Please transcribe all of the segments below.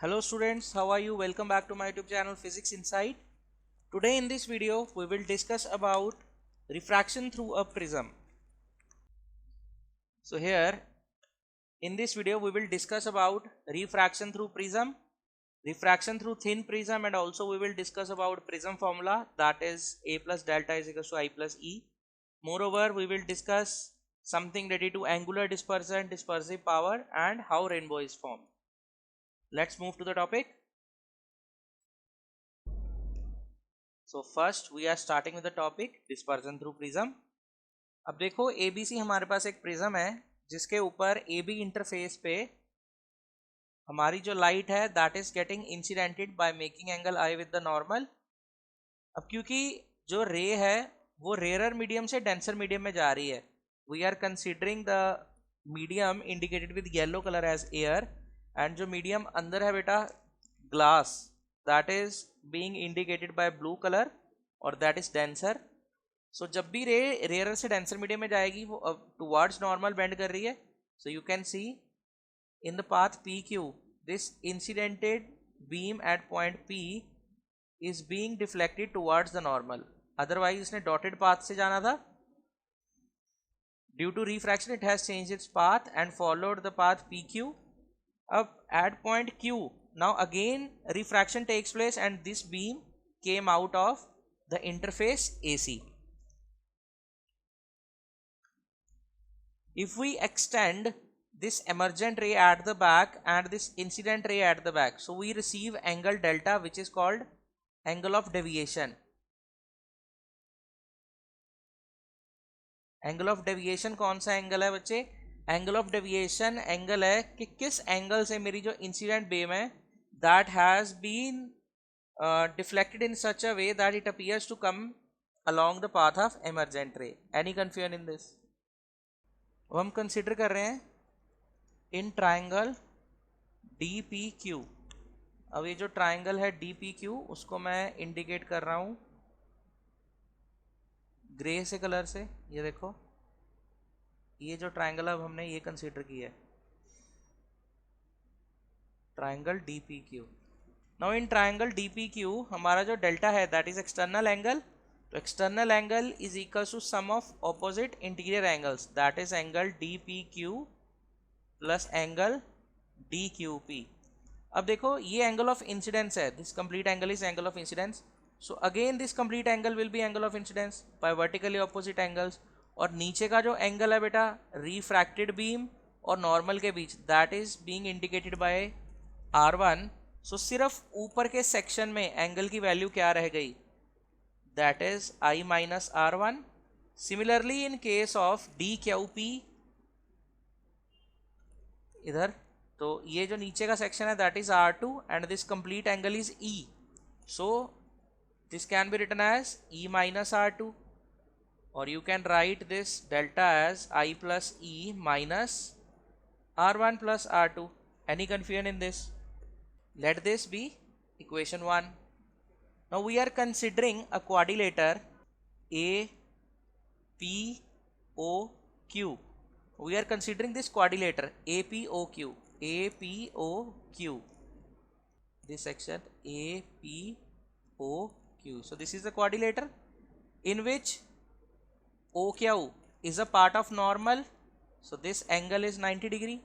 Hello students, how are you? Welcome back to my YouTube channel Physics Insight. Today in this video we will discuss about refraction through a prism. So here in this video we will discuss about refraction through prism, refraction through thin prism, and also we will discuss about prism formula, that is A plus delta is equals to I plus E. Moreover, we will discuss something related to angular dispersion, dispersive power, and how rainbow is formed. Let's move to the topic. So first we are starting with the topic dispersion through prism. अब देखो ABC हमारे पास एक prism है जिसके ऊपर AB interface पे हमारी जो लाइट है that is getting incidented by making angle i with the normal. अब क्योंकि जो रे है वो रेयर मीडियम से डेंसर मीडियम में जा रही है, we are considering the medium indicated with yellow colour as air, and जो मीडियम अंदर है बेटा glass, that is being indicated by blue colour और दैट इज डेंसर. सो जब भी रे रेयर से डेंसर मीडियम में जाएगी वो टुवर्ड्स नॉर्मल बेंड कर रही है. So you can see in the path PQ, this incidented beam at point P is being deflected towards the normal. Otherwise इसने dotted path से जाना था. Due to refraction it has changed its path and followed the path PQ. अब at point Q now again refraction takes place and this beam came out of the interface AC. If we extend this emergent ray at the back and this incident ray at the back, so we receive angle delta which is called angle of deviation. Angle of deviation कौन सा angle है बच्चे? Angle of deviation angle है कि किस angle से मेरी जो इंसिडेंट बीम है that has been deflected in such a way that it appears to come along the path of emergent ray. Any confusion in this? अब हम कंसिडर कर रहे हैं इन ट्राइंगल DPQ. अब ये जो ट्राइंगल है DPQ उसको मैं इंडिकेट कर रहा हूं ग्रे से कलर से. ये देखो ये जो ट्राइंगल अब हमने ये कंसिडर किया है triangle DPQ. Now in triangle DPQ हमारा जो डेल्टा है दैट इज एक्सटर्नल एंगल. तो external angle is equal to sum of opposite interior angles, that is angle DPQ plus angle DQP. अब देखो ये एंगल ऑफ इंसिडेंस है, this complete angle is angle of incidence. So again this complete angle will be angle of incidence by vertically opposite angles. और नीचे का जो angle है बेटा रिफ्रैक्टेड बीम और नॉर्मल के बीच that is being indicated by R1. So सिर्फ ऊपर के सेक्शन में एंगल की वैल्यू क्या रह गई, that is I minus R1. Similarly in case of DQP इधर, तो ये जो नीचे का सेक्शन है that is R2 and this complete angle is E. So this can be written as E minus R2 और you can write this delta as I plus E minus R1 plus R2. Any confusion in this? Let this be equation 1. Now we are considering a quadrilateral APOQ. We are considering this quadrilateral APOQ. This section APOQ. So this is the quadrilateral in which OQ is a part of normal. So this angle is 90 degree.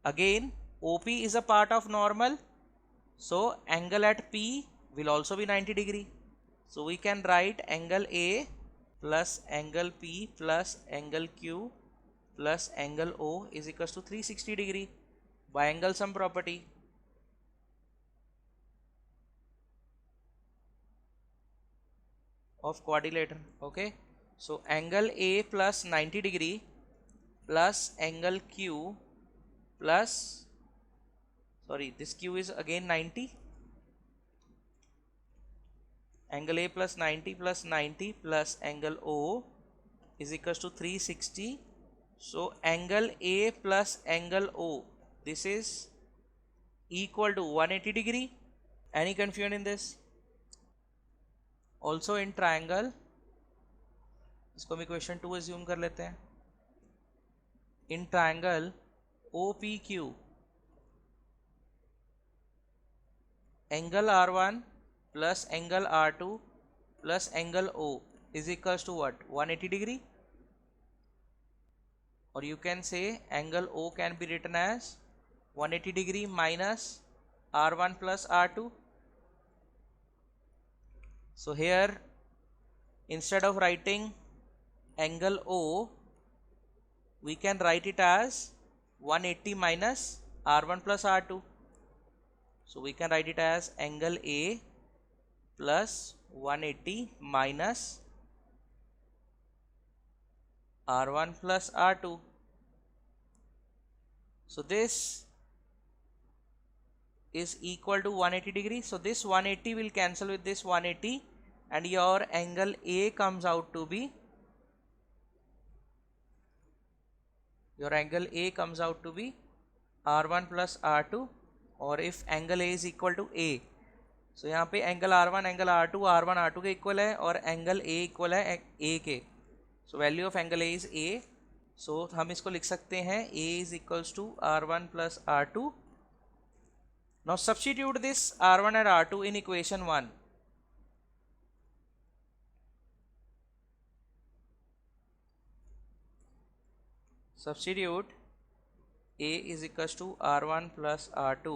Again OP is a part of normal. So angle at P will also be 90 degree. So we can write angle A plus angle P plus angle Q plus angle O is equals to 360 degree by angle sum property. Of quadrilateral. Okay, so angle A plus 90 degree plus angle Q plus, sorry, this Q is again 90. Angle A plus 90 plus 90 plus angle O is equals to 360. So angle A plus angle O, this is equal to 180 degree. Any confusion in this? Also in triangle इसको हम equation 2 assume कर लेते हैं। In triangle OPQ angle R1 plus angle R2 plus angle O is equals to what? 180 degree, or you can say angle O can be written as 180 degree minus R1 plus R2. So here instead of writing angle O, we can write it as 180 minus R1 plus R2. So we can write it as angle A plus 180 minus R1 plus R2. So this is equal to 180 degree. So this 180 will cancel with this 180 and your angle A comes out to be R1 plus R2, और if angle A is equal to A, so यहाँ पे angle R1 angle R2 R1 R2 के equal है और angle A equal है A के। So value of angle A is A। So हम इसको लिख सकते हैं A is equals to R1 plus R2। Now substitute this R1 and R2 in equation 1। Substitute A is equals to R1 plus R2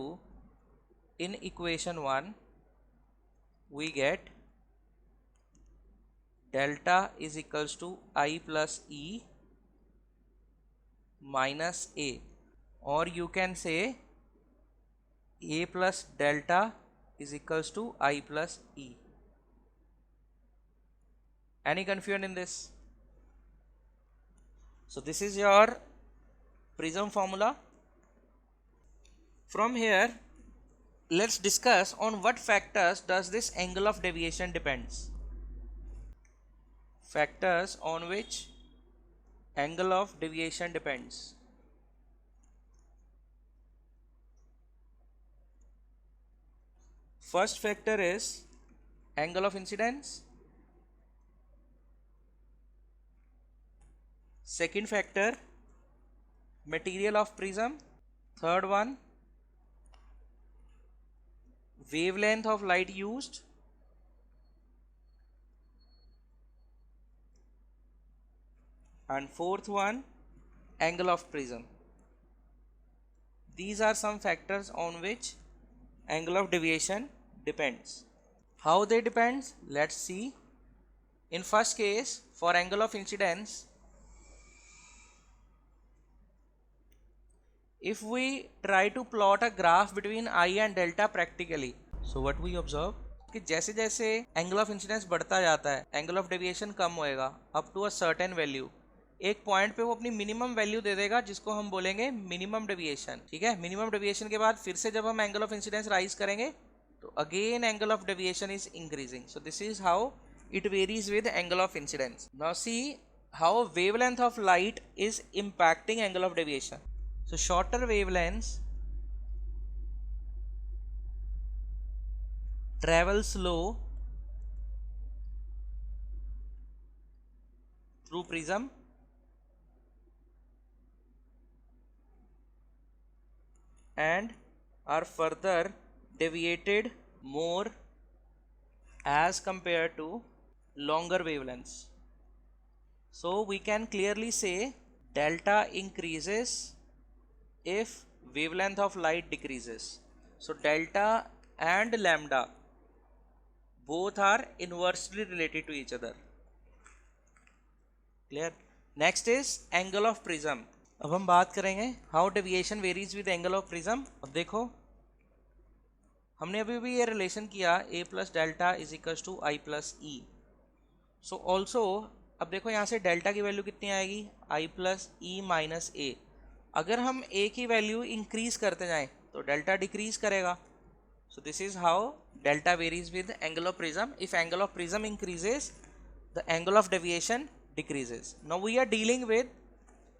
in equation 1, we get delta is equals to I plus E minus A, or you can say A plus delta is equals to I plus E. Any confusion in this? So this is your prism formula. From here, let's discuss on what factors does this angle of deviation depends. Factors on which angle of deviation depends. First factor is angle of incidence. Second factor, material of prism. Third one, wavelength of light used. And fourth one, angle of prism. These are some factors on which angle of deviation depends. How they depends? Let's see. In first case, for angle of incidence, if we try to plot a graph between I and delta practically, so what we observe कि जैसे जैसे angle of incidence बढ़ता जाता है angle of deviation कम होएगा up to a certain value. एक point पे वो अपनी मिनिमम वैल्यू दे देगा जिसको हम बोलेंगे मिनिमम डेविएशन। ठीक है, मिनिमम डेविएशन के बाद फिर से जब हम एंगल ऑफ इंसिडेंस राइज करेंगे तो again angle of deviation is increasing. So this is how it varies with angle of incidence. Now see how wavelength of light is impacting angle of deviation. So shorter wavelengths travel slow through prism and are further deviated more as compared to longer wavelengths. So we can clearly say delta increases if wavelength of light decreases. So delta and lambda both are inversely related to each other. Clear? Next is angle of prism. अब हम बात करेंगे how deviation varies with angle of prism. अब देखो हमने अभी भी ये रिलेशन किया a plus delta is equals to I plus E. So also अब देखो यहाँ से डेल्टा की वैल्यू कितनी आएगी I plus E minus A। अगर हम A की वैल्यू इंक्रीज करते जाएं तो डेल्टा डिक्रीज करेगा। So this is how delta varies with angle of prism. If angle of prism increases the angle of deviation decreases. Now we are dealing with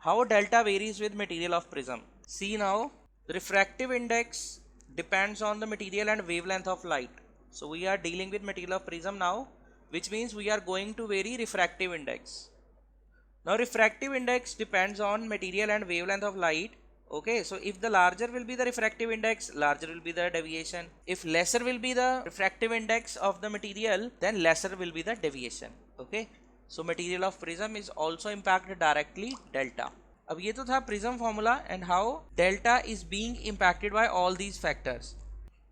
how delta varies with material of prism. See now the refractive index depends on the material and wavelength of light. So we are dealing with material of prism now, which means we are going to vary refractive index. Now refractive index depends on material and wavelength of light. Okay, so if the larger will be the refractive index, larger will be the deviation. If lesser will be the refractive index of the material, then lesser will be the deviation. Okay, so material of prism is also impacted directly delta. अब ये तो था prism formula and how delta is being impacted by all these factors.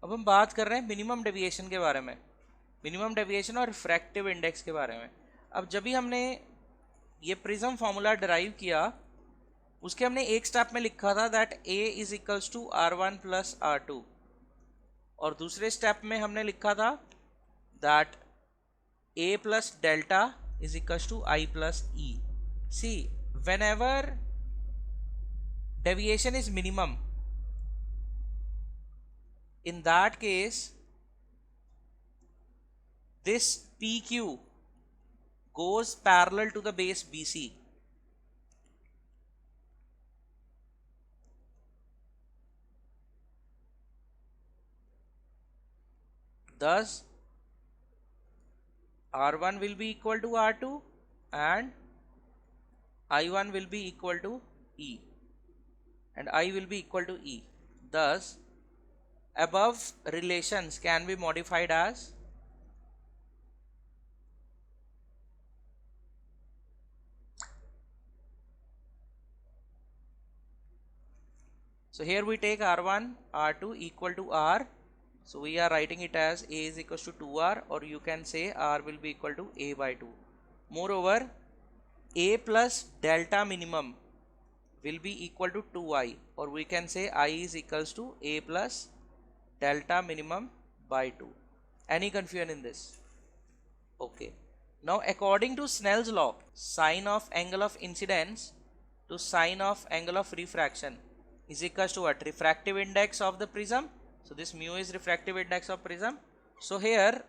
अब हम बात कर रहे हैं मिनिमम डेविएशन के बारे में, मिनिमम डेविएशन और रिफ्रैक्टिव इंडेक्स के बारे में. अब जब भी हमने ये प्रिज्म फॉर्मूला डिराइव किया, उसके हमने एक स्टेप में लिखा था that A is equals to R1 plus R2, और दूसरे स्टेप में हमने लिखा था that A plus delta is equals to I plus E. See whenever deviation is minimum, in that case this PQ goes parallel to the base BC. Thus R1 will be equal to R2 and I1 will be equal to E and I will be equal to E. Thus above relations can be modified as so here we take R1 R2 equal to R, so we are writing it as A is equals to 2R, or you can say R will be equal to A by 2. Moreover, A plus delta minimum will be equal to 2I, or we can say I is equals to A plus delta minimum by 2. Any confusion in this? Okay. Now according to Snell's law, sine of angle of incidence to sine of angle of refraction is equals to what? Refractive index of the prism. So this mu is refractive index of prism. So here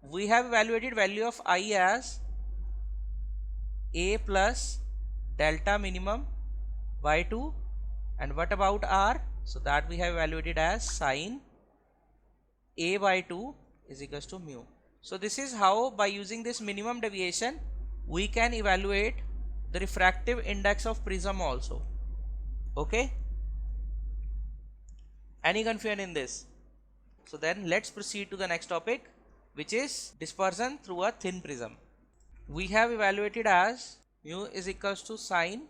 we have evaluated value of I as A plus delta minimum by 2, and what about R? So that we have evaluated as sine A by 2 is equals to mu. So this is how, by using this minimum deviation, we can evaluate the refractive index of prism also. Okay, any confusion in this? So then let's proceed to the next topic, which is dispersion through a thin prism. We have evaluated as mu is equals to sine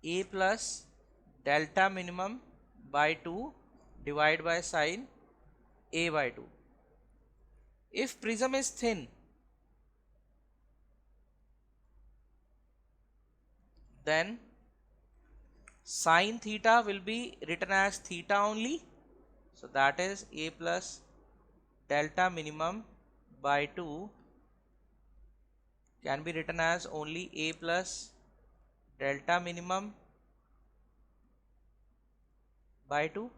A plus delta minimum by 2 divided by sine A by 2. If prism is thin, then sine theta will be written as theta only, so that is A plus delta minimum by 2 can be written as only A plus delta minimum by 2,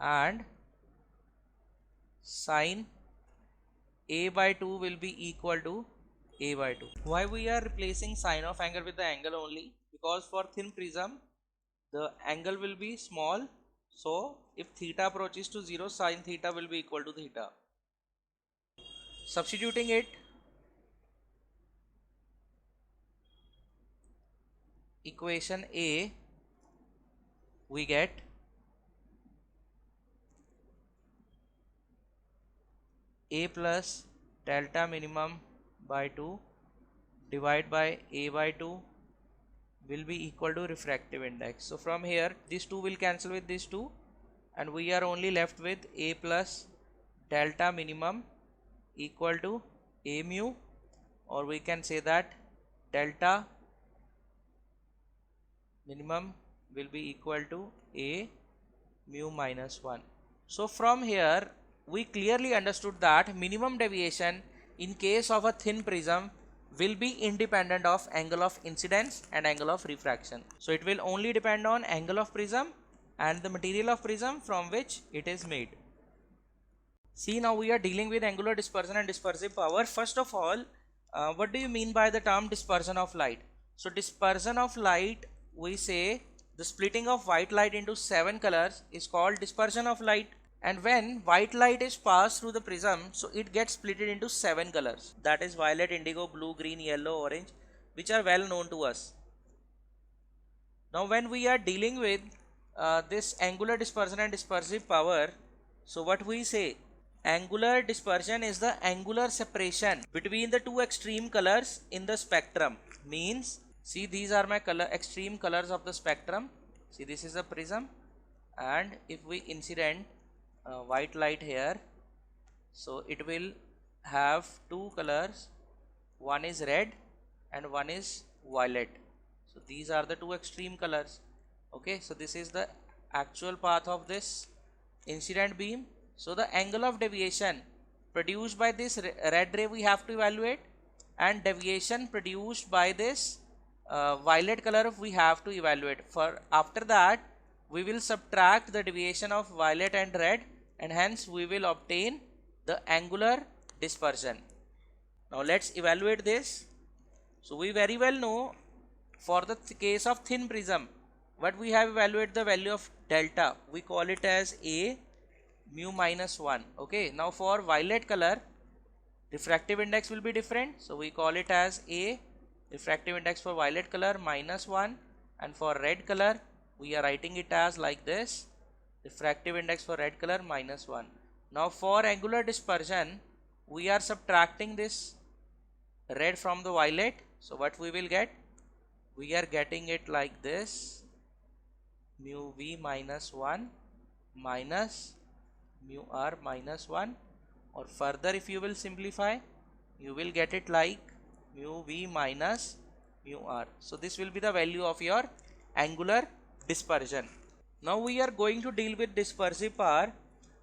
and sine A by 2 will be equal to A by 2. Why we are replacing sine of angle with the angle only? Because for thin prism the angle will be small, so if theta approaches to 0, sine theta will be equal to theta. Substituting it, equation A, we get A plus delta minimum by 2 divided by A by 2 will be equal to refractive index. So from here these two will cancel with these two, and we are only left with A plus delta minimum equal to A mu, or we can say that delta minimum will be equal to A mu minus 1. So from here we clearly understood that minimum deviation in case of a thin prism will be independent of angle of incidence and angle of refraction. So it will only depend on angle of prism and the material of prism from which it is made. See, now we are dealing with angular dispersion and dispersive power. First of all, what do you mean by the term dispersion of light? So dispersion of light, we say the splitting of white light into 7 colors is called dispersion of light. and when white light is passed through the prism, so it gets split into 7 colors, that is violet, indigo, blue, green, yellow, orange, which are well known to us. Now when we are dealing with this angular dispersion and dispersive power, so what we say, angular dispersion is the angular separation between the two extreme colors in the spectrum. Means, see, these are my extreme colors of the spectrum. See, this is a prism, and if we incident white light here, so it will have two colors, one is red and one is violet. So these are the two extreme colors. Okay, so this is the actual path of this incident beam. So the angle of deviation produced by this red ray we have to evaluate, and deviation produced by this violet color we have to evaluate. For after that we will subtract the deviation of violet and red, and hence we will obtain the angular dispersion. Now let's evaluate this. So we very well know, for the case of thin prism, what we have evaluated the value of delta, we call it as A mu minus 1. Okay, now for violet color, refractive index will be different, so we call it as A refractive index for violet color minus 1, and for red color we are writing it as like this, refractive index for red color minus 1. Now for angular dispersion, we are subtracting this red from the violet, so what we will get, we are getting it like this, mu v minus 1 minus mu r minus 1, or further if you will simplify, you will get it like mu v minus mu r. So this will be the value of your angular dispersion. Now we are going to deal with dispersive power.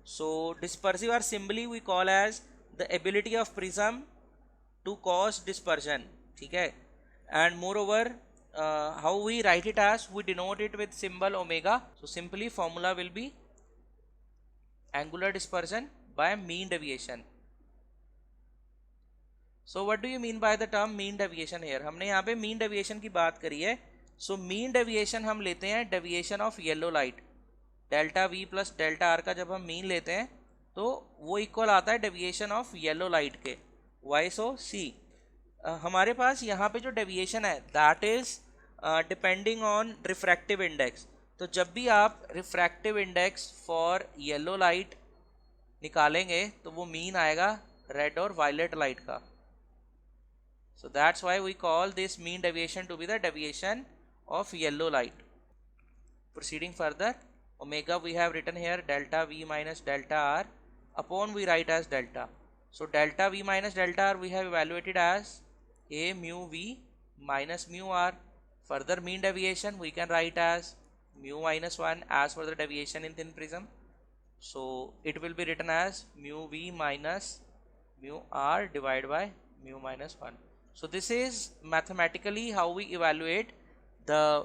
So dispersive or simply we call as the ability of prism to cause dispersion. Okay, and moreover how we write it as, we denote it with symbol omega. So simply formula will be angular dispersion by mean deviation. So what do you mean by the term mean deviation here? हमने यहाँ पे mean deviation की बात करी है. So mean deviation हम लेते हैं deviation of yellow light, delta v plus delta r का जब हम मीन लेते हैं तो वो इक्वल आता है डेविएशन ऑफ येलो लाइट के. वाई सो सी, हमारे पास यहाँ पे जो डेविएशन है that is depending on refractive index. तो जब भी आप refractive index for yellow light निकालेंगे तो वो मीन आएगा रेड और वायलेट लाइट का. So that's why we call this mean deviation to be the deviation of yellow light. Proceeding further, omega we have written here delta v minus delta r, upon we write as delta. So delta v minus delta r we have evaluated as a mu v minus mu r. Further mean deviation we can write as mu minus 1 as for the deviation in thin prism. So it will be written as mu v minus mu r divided by mu minus 1. So this is mathematically how we evaluate the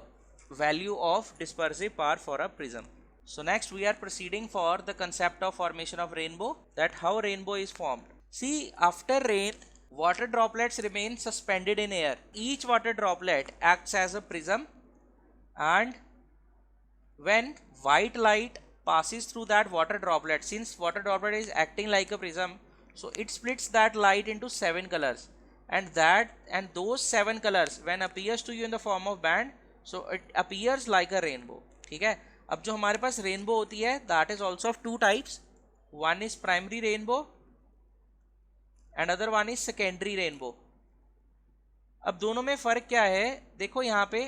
value of dispersive power for a prism. So next we are proceeding for the concept of formation of rainbow, that how rainbow is formed. See, after rain, water droplets remain suspended in air. Each water droplet acts as a prism, and when white light passes through that water droplet, since water droplet is acting like a prism, so it splits that light into 7 colors. And those 7 colors when appears to you in the form of band, so it appears like a rainbow. ठीक है, अब जो हमारे पास rainbow होती है that is also of two types. One is primary rainbow and other one is secondary rainbow. अब दोनों में फर्क क्या है, देखो यहाँ पे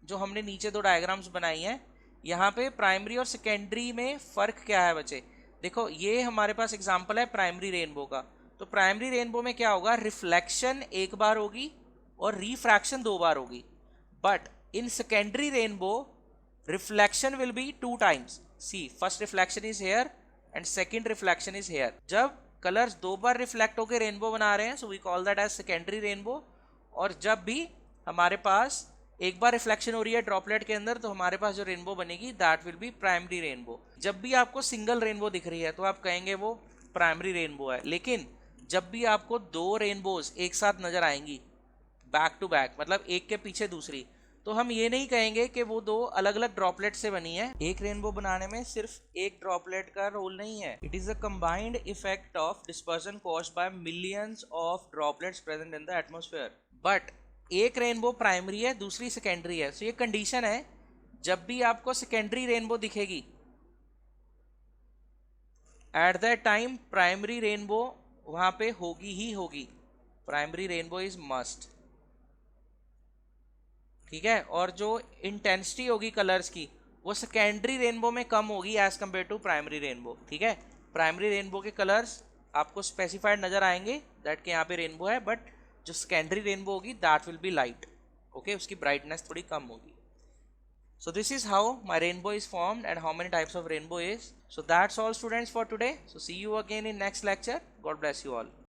जो हमने नीचे दो डायग्राम्स बनाई हैं, यहाँ पे प्राइमरी और सेकेंडरी में फर्क क्या है बच्चे. देखो ये हमारे पास एग्जांपल है प्राइमरी रेनबो का. तो प्राइमरी रेनबो में क्या होगा, रिफ्लेक्शन एक बार होगी और रिफ्रैक्शन 2 बार होगी. But in secondary rainbow reflection will be 2 times. See, first reflection is here and second reflection is here. जब कलर्स 2 बार रिफ्लेक्ट होकर रेनबो बना रहे हैं, so we call that as secondary rainbow. और जब भी हमारे पास एक बार रिफ्लेक्शन हो रही है ड्रॉपलेट के अंदर, तो हमारे पास जो रेनबो बनेगी that will be primary rainbow. जब भी आपको सिंगल रेनबो दिख रही है तो आप कहेंगे वो प्राइमरी रेनबो है. लेकिन जब भी आपको 2 रेनबोज एक साथ नजर आएंगी बैक टू बैक, मतलब एक के पीछे दूसरी, तो हम ये नहीं कहेंगे कि वो दो अलग अलग ड्रॉपलेट से बनी है। एक रेनबो बनाने में सिर्फ एक ड्रॉपलेट का रोल नहीं है, it is a combined effect of dispersion caused by millions of droplets present in the atmosphere. But एक रेनबो प्राइमरी है, दूसरी सेकेंडरी है। सो ये कंडीशन है, जब भी आपको सेकेंडरी रेनबो दिखेगी at that time primary rainbow वहां पे होगी ही होगी। प्राइमरी रेनबो इज मस्ट, ठीक है। और जो इंटेंसिटी होगी कलर्स की वो सेकेंडरी रेनबो में कम होगी as compare to primary rainbow, ठीक है। प्राइमरी रेनबो के कलर्स आपको स्पेसिफाइड नजर आएंगे दैट के यहाँ पे रेनबो है, बट जो सेकेंडरी रेनबो होगी that will be light, okay, उसकी ब्राइटनेस थोड़ी कम होगी। So this is how my rainbow is formed and how many types of rainbow is. So that's all students for today. So see you again in next lecture. God bless you all.